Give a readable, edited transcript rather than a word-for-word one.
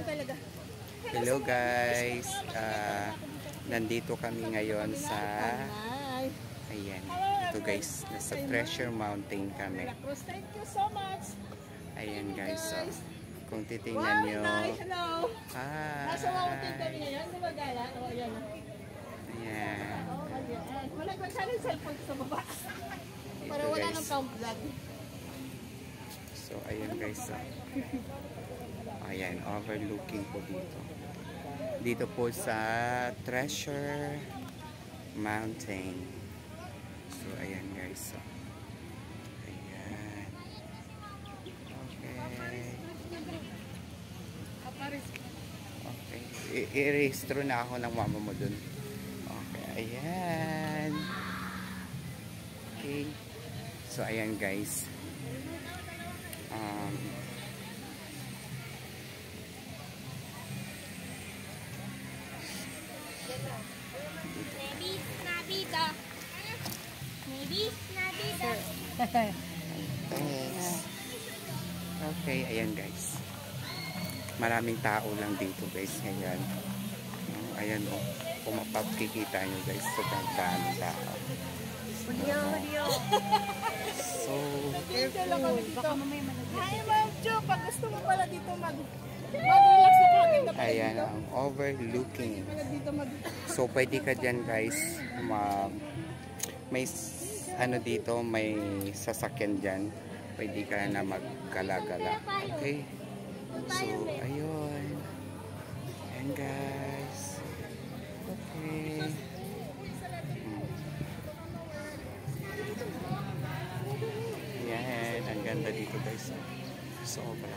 talaga. Hello guys, nandito kami ngayon sa, ayan, ito guys, nasa Treasure Mountain kami. Thank you so much. Ayan guys, so, kung titingnan nyo, Hello. Nasa mountain kami ngayon, di ba gala? O, ayan. Ayan. Wala ko sana yung cellphone sa baba. Para Ito, wala guys. nang count vlog. So ayan guys, so, ayan, overlooking po dito. Dito po sa Treasure Mountain. So ayan guys, so, ayan. Okay. I-rehistro na ako ng mama mo dun. Okay, ayan. Okay. So ayan guys. Okay, ayan guys. Maraming tao lang dito guys ngayon. Ayan o, kung mapapakikita nyo guys, sobrang daming tao. So, Hi Ma'am Jo, pag gusto mo pala dito mag-relax na kagin na pala ayan dito. ang overlooking. Dito So, pwede ka dyan guys, may ano dito, may sasakyan dyan. Pwede ka na magkala-gala. Okay? So, ayun. Ayan guys. Okay. Ayan, ang ganda dito guys. Sobra.